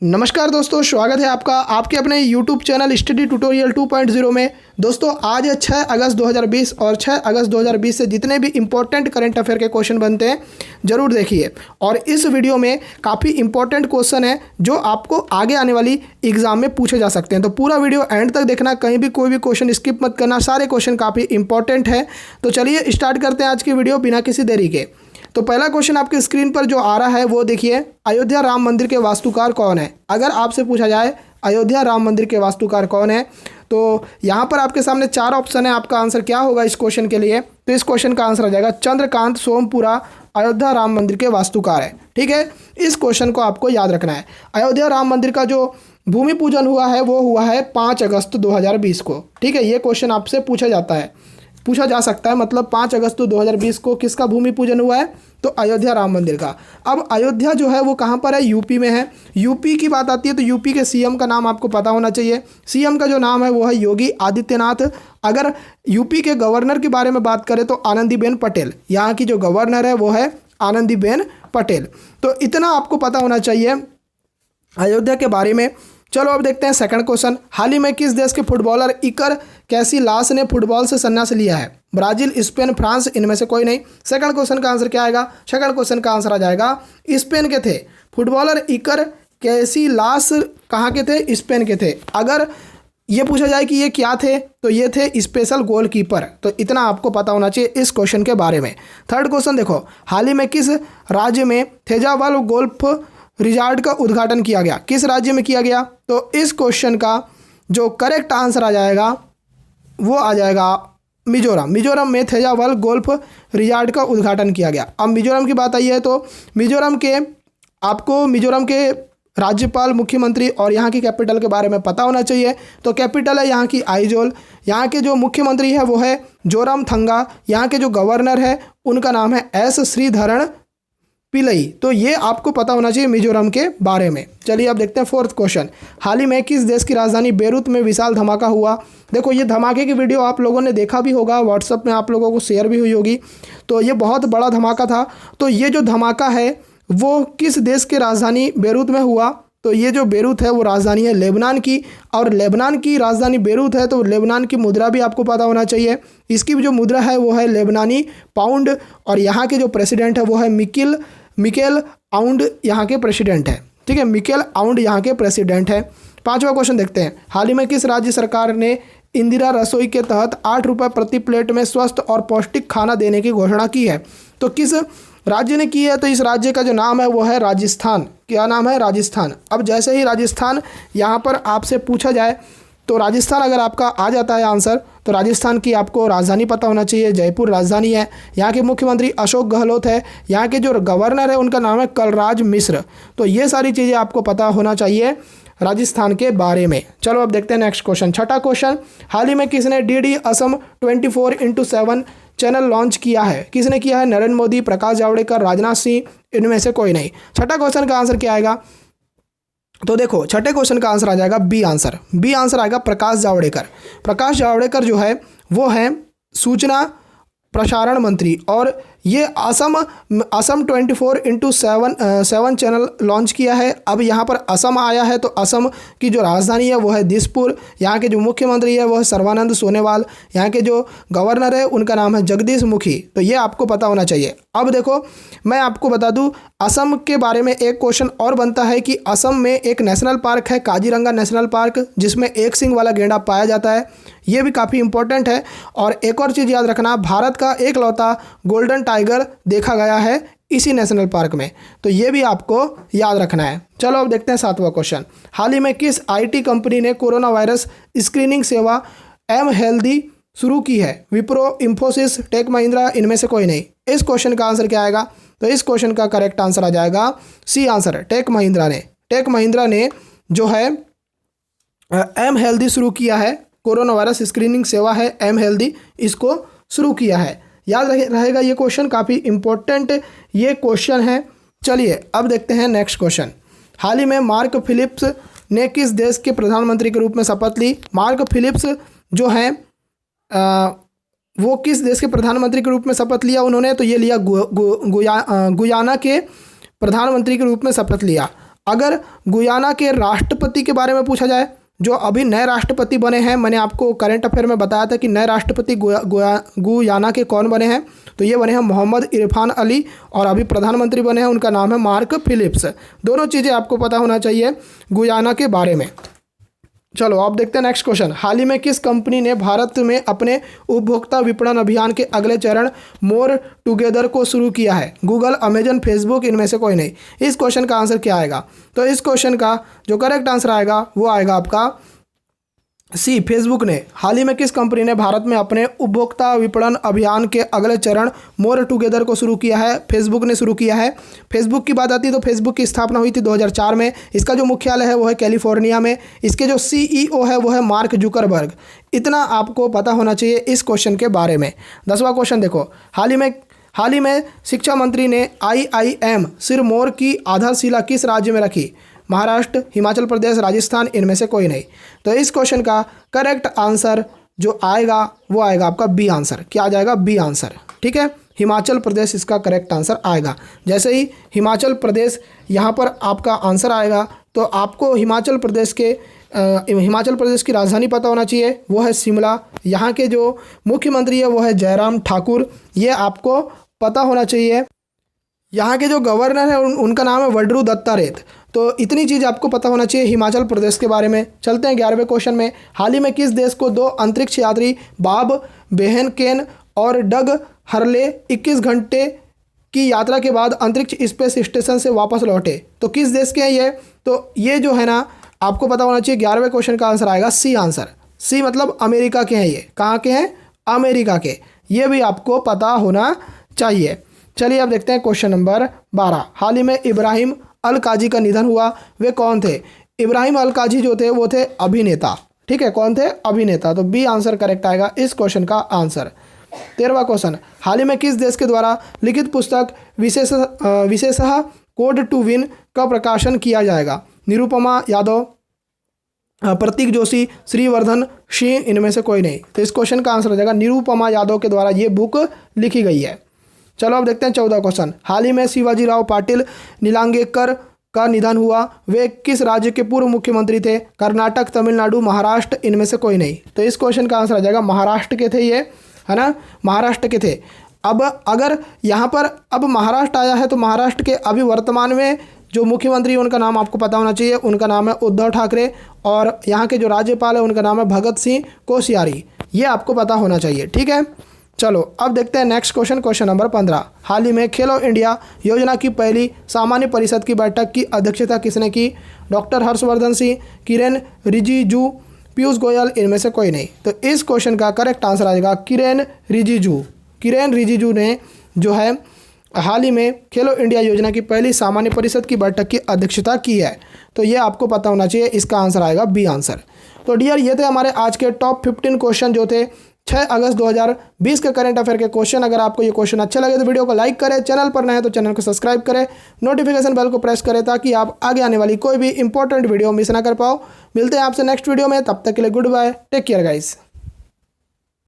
नमस्कार दोस्तों, स्वागत है आपका आपके अपने YouTube चैनल स्टडी ट्यूटोरियल 2.0 में। दोस्तों आज है 6 अगस्त 2020 और 6 अगस्त 2020 से जितने भी इम्पोर्टेंट करंट अफेयर के क्वेश्चन बनते हैं ज़रूर देखिए। और इस वीडियो में काफ़ी इंपॉर्टेंट क्वेश्चन है जो आपको आगे आने वाली एग्जाम में पूछे जा सकते हैं, तो पूरा वीडियो एंड तक देखना, कहीं भी कोई भी क्वेश्चन स्किप मत करना, सारे क्वेश्चन काफ़ी इंपॉर्टेंट है। तो चलिए स्टार्ट करते हैं आज की वीडियो बिना किसी देरी के। तो पहला क्वेश्चन आपके स्क्रीन पर जो आ रहा है वो देखिए, अयोध्या राम मंदिर के वास्तुकार कौन है। अगर आपसे पूछा जाए अयोध्या राम मंदिर के वास्तुकार कौन है, तो यहाँ पर आपके सामने 4 ऑप्शन है। आपका आंसर क्या होगा इस क्वेश्चन के लिए? तो इस क्वेश्चन का आंसर आ जाएगा चंद्रकांत सोमपुरा अयोध्या राम मंदिर के वास्तुकार है। ठीक है, इस क्वेश्चन को आपको याद रखना है। अयोध्या राम मंदिर का जो भूमि पूजन हुआ है वो हुआ है 5 अगस्त 2020 को। ठीक है, ये क्वेश्चन आपसे पूछा जा सकता है, मतलब 5 अगस्त 2020 को किसका भूमि पूजन हुआ है? तो अयोध्या राम मंदिर का। अब अयोध्या जो है वो कहाँ पर है? यूपी में है। यूपी की बात आती है तो यूपी के सीएम का नाम आपको पता होना चाहिए। सीएम का जो नाम है वो है योगी आदित्यनाथ। अगर यूपी के गवर्नर के बारे में बात करें तो आनंदीबेन पटेल, यहाँ की जो गवर्नर है वो है आनंदीबेन पटेल। तो इतना आपको पता होना चाहिए अयोध्या के बारे में। चलो अब देखते हैं सेकंड क्वेश्चन। हाल ही में किस देश के फुटबॉलर इकर कैसिलास ने फुटबॉल से संन्यास लिया है? ब्राजील, स्पेन, फ्रांस, इनमें से कोई नहीं। सेकंड क्वेश्चन का आंसर क्या आएगा? सेकंड क्वेश्चन का आंसर आ जाएगा स्पेन के थे। फुटबॉलर इकर कैसिलास कहाँ के थे? स्पेन के थे। अगर ये पूछा जाए कि ये क्या थे, तो ये थे स्पेशल गोलकीपर। तो इतना आपको पता होना चाहिए इस क्वेश्चन के बारे में। थर्ड क्वेश्चन देखो, हाल ही में किस राज्य में थेजावाल गोल्फ रिजॉर्ट का उद्घाटन किया गया? किस राज्य में किया गया? तो इस क्वेश्चन का जो करेक्ट आंसर आ जाएगा वो आ जाएगा मिजोरम। मिजोरम में थेजावाल गोल्फ रिजॉर्ट का उद्घाटन किया गया। अब मिजोरम की बात आई है तो मिजोरम के राज्यपाल, मुख्यमंत्री और यहाँ की कैपिटल के बारे में पता होना चाहिए। तो कैपिटल है यहाँ की आइजोल। यहाँ के जो मुख्यमंत्री है वो है जोरामथंगा। यहाँ के जो गवर्नर है उनका नाम है एस श्रीधरन पिलई। तो ये आपको पता होना चाहिए मिजोरम के बारे में। चलिए अब देखते हैं फोर्थ क्वेश्चन। हाल ही में किस देश की राजधानी बेरूत में विशाल धमाका हुआ? देखो ये धमाके की वीडियो आप लोगों ने देखा भी होगा, व्हाट्सएप में आप लोगों को शेयर भी हुई होगी। तो ये बहुत बड़ा धमाका था। तो ये जो धमाका है वो किस देश की राजधानी बेरूत में हुआ? तो ये जो बेरूत है वो राजधानी है लेबनान की, और लेबनान की राजधानी बेरूत है तो लेबनान की मुद्रा भी आपको पता होना चाहिए। इसकी जो मुद्रा है वो है लेबनानी पाउंड, और यहाँ के जो प्रेसिडेंट है वो है मिकेल आउंड यहाँ के प्रेसिडेंट है। ठीक है, मिकेल आउंड यहाँ के प्रेसिडेंट है। पांचवा क्वेश्चन देखते हैं। हाल ही में किस राज्य सरकार ने इंदिरा रसोई के तहत 8 रुपये प्रति प्लेट में स्वस्थ और पौष्टिक खाना देने की घोषणा की है? तो किस राज्य ने की है? तो इस राज्य का जो नाम है वो है राजस्थान। क्या नाम है? राजस्थान। अब जैसे ही राजस्थान यहाँ पर आपसे पूछा जाए तो राजस्थान अगर आपका आ जाता है आंसर, तो राजस्थान की आपको राजधानी पता होना चाहिए। जयपुर राजधानी है। यहाँ के मुख्यमंत्री अशोक गहलोत है। यहाँ के जो गवर्नर है उनका नाम है कलराज मिश्र। तो ये सारी चीज़ें आपको पता होना चाहिए राजस्थान के बारे में। चलो अब देखते हैं नेक्स्ट क्वेश्चन। छठा क्वेश्चन, हाल ही में किसने DD Assam 24x7 channel launch किया है? किसने किया है? नरेंद्र मोदी, प्रकाश जावड़ेकर, राजनाथ सिंह, इनमें से कोई नहीं। छठा क्वेश्चन का आंसर क्या आएगा? तो देखो छठे क्वेश्चन का आंसर आ जाएगा बी आंसर। बी आंसर आएगा प्रकाश जावड़ेकर। प्रकाश जावड़ेकर जो है वो है सूचना प्रसारण मंत्री, और ये असम 24x7 चैनल लॉन्च किया है। अब यहाँ पर असम आया है तो असम की जो राजधानी है वो है दिसपुर। यहाँ के जो मुख्यमंत्री है वो है सर्बानंद सोनोवाल। यहाँ के जो गवर्नर है उनका नाम है जगदीश मुखी। तो ये आपको पता होना चाहिए। अब देखो मैं आपको बता दूं असम के बारे में एक क्वेश्चन और बनता है कि असम में एक नेशनल पार्क है काजीरंगा नेशनल पार्क, जिसमें एक सींग वाला गेंडा पाया जाता है। ये भी काफ़ी इंपॉर्टेंट है। और एक और चीज़ याद रखना, भारत का एकलौता गोल्डन टाइगर देखा गया है इसी नेशनल पार्क में। तो ये भी आपको याद रखना है। चलो अब देखते हैं सातवां क्वेश्चन। हाल ही में किस आईटी कंपनी ने कोरोना वायरस स्क्रीनिंग सेवा एम हेल्दी शुरू की है? विप्रो, इंफोसिस, टेक महिंद्रा, इनमें से कोई नहीं। इस क्वेश्चन का आंसर क्या आएगा? तो इस क्वेश्चन का करेक्ट आंसर आ जाएगा सी आंसर, टेक महिंद्रा ने। टेक महिंद्रा ने जो है एम हेल्दी शुरू किया है। कोरोना वायरस स्क्रीनिंग सेवा है एम हेल्दी, इसको शुरू किया है। याद रहेगा ये क्वेश्चन, काफ़ी इंपॉर्टेंट ये क्वेश्चन है। चलिए अब देखते हैं नेक्स्ट क्वेश्चन। हाल ही में मार्क फिलिप्स ने किस देश के प्रधानमंत्री के रूप में शपथ ली? मार्क फिलिप्स जो हैं वो किस देश के प्रधानमंत्री के रूप में शपथ लिया उन्होंने? तो ये लिया गुयाना के प्रधानमंत्री के रूप में शपथ लिया। अगर गुयाना के राष्ट्रपति के बारे में पूछा जाए, जो अभी नए राष्ट्रपति बने हैं, मैंने आपको करंट अफेयर में बताया था कि नए राष्ट्रपति गुयाना के कौन बने हैं, तो ये बने हैं मोहम्मद इरफान अली, और अभी प्रधानमंत्री बने हैं उनका नाम है मार्क फिलिप्स। दोनों चीज़ें आपको पता होना चाहिए गुयाना के बारे में। चलो आप देखते हैं नेक्स्ट क्वेश्चन। हाल ही में किस कंपनी ने भारत में अपने उपभोक्ता विपणन अभियान के अगले चरण मोर टुगेदर को शुरू किया है? गूगल, अमेजन, फेसबुक, इनमें से कोई नहीं। इस क्वेश्चन का आंसर क्या आएगा? तो इस क्वेश्चन का जो करेक्ट आंसर आएगा वो आएगा आपका सी, फेसबुक ने। हाल ही में किस कंपनी ने भारत में अपने उपभोक्ता विपणन अभियान के अगले चरण मोर टुगेदर को शुरू किया है? फेसबुक ने शुरू किया है। फेसबुक की बात आती है तो फेसबुक की स्थापना हुई थी 2004 में। इसका जो मुख्यालय है वो है कैलिफोर्निया में। इसके जो सीईओ है वो है मार्क जुकरबर्ग। इतना आपको पता होना चाहिए इस क्वेश्चन के बारे में। 10वां क्वेश्चन देखो। हाल ही में शिक्षा मंत्री ने IIM सिरमौर की आधारशिला किस राज्य में रखी? महाराष्ट्र, हिमाचल प्रदेश, राजस्थान, इनमें से कोई नहीं। तो इस क्वेश्चन का करेक्ट आंसर जो आएगा वो आएगा आपका बी आंसर। क्या आ जाएगा? B answer. ठीक है, हिमाचल प्रदेश इसका करेक्ट आंसर आएगा। जैसे ही हिमाचल प्रदेश यहाँ पर आपका आंसर आएगा तो आपको हिमाचल प्रदेश की राजधानी पता होना चाहिए, वो है शिमला। यहाँ के जो मुख्यमंत्री है वो है जयराम ठाकुर, ये आपको पता होना चाहिए। यहाँ के जो गवर्नर है उनका नाम है वडरू दत्तात्रेय। तो इतनी चीज़ आपको पता होना चाहिए हिमाचल प्रदेश के बारे में। चलते हैं 11वें क्वेश्चन में। हाल ही में किस देश को 2 अंतरिक्ष यात्री बॉब बेहनकेन और डग हर्ले 21 घंटे की यात्रा के बाद अंतरिक्ष स्पेस स्टेशन से वापस लौटे? तो किस देश के हैं ये? तो ये जो है ना आपको पता होना चाहिए। 11वें क्वेश्चन का आंसर आएगा सी आंसर। सी मतलब अमेरिका के हैं ये। कहाँ के हैं? अमेरिका के। ये भी आपको पता होना चाहिए। चलिए अब देखते हैं क्वेश्चन नंबर 12। हाल ही में इब्राहिम अल काजी का निधन हुआ। वे कौन थे? इब्राहिम अल काजी जो थे वो थे अभिनेता। ठीक है, कौन थे? अभिनेता। तो बी आंसर करेक्ट आएगा इस क्वेश्चन का आंसर। 13वां क्वेश्चन। हाल ही में किस देश के द्वारा लिखित पुस्तक विशेषतः कोड टू विन का प्रकाशन किया जाएगा? निरुपमा यादव, प्रतीक जोशी, श्रीवर्धन सिंह, इनमें से कोई नहीं। तो इस क्वेश्चन का आंसर हो जाएगा निरुपमा यादव के द्वारा ये बुक लिखी गई है। चलो अब देखते हैं 14 क्वेश्चन। हाल ही में शिवाजीराव पाटिल नीलांगेकर का निधन हुआ। वे किस राज्य के पूर्व मुख्यमंत्री थे? कर्नाटक, तमिलनाडु, महाराष्ट्र, इनमें से कोई नहीं। तो इस क्वेश्चन का आंसर आ जाएगा महाराष्ट्र के थे ये, है ना, महाराष्ट्र के थे। अब अगर यहाँ पर अब महाराष्ट्र आया है तो महाराष्ट्र के अभी वर्तमान में जो मुख्यमंत्री उनका नाम आपको पता होना चाहिए। उनका नाम है उद्धव ठाकरे, और यहाँ के जो राज्यपाल है उनका नाम है भगत सिंह कोश्यारी। ये आपको पता होना चाहिए। ठीक है, चलो अब देखते हैं नेक्स्ट क्वेश्चन। Question number 15। हाल ही में खेलो इंडिया योजना की पहली सामान्य परिषद की बैठक की अध्यक्षता किसने की? डॉक्टर हर्षवर्धन सिंह, किरेन रिजिजू, पीयूष गोयल, इनमें से कोई नहीं। तो इस क्वेश्चन का करेक्ट आंसर आ जाएगा किरेन रिजिजू। किरेन रिजिजू ने जो है हाल ही में खेलो इंडिया योजना की पहली सामान्य परिषद की बैठक की अध्यक्षता की है। तो ये आपको पता होना चाहिए। इसका आंसर आएगा बी आंसर। तो डियर ये थे हमारे आज के टॉप 15 क्वेश्चन जो थे 6 अगस्त 2020 के करंट अफेयर के क्वेश्चन। अगर आपको ये क्वेश्चन अच्छे लगे तो वीडियो को लाइक करें, चैनल पर नए हैं तो चैनल को सब्सक्राइब करें, नोटिफिकेशन बेल को प्रेस करें ताकि आप आगे आने वाली कोई भी इंपॉर्टेंट वीडियो मिस ना कर पाओ। मिलते हैं आपसे नेक्स्ट वीडियो में, तब तक के लिए good bye, take care guys.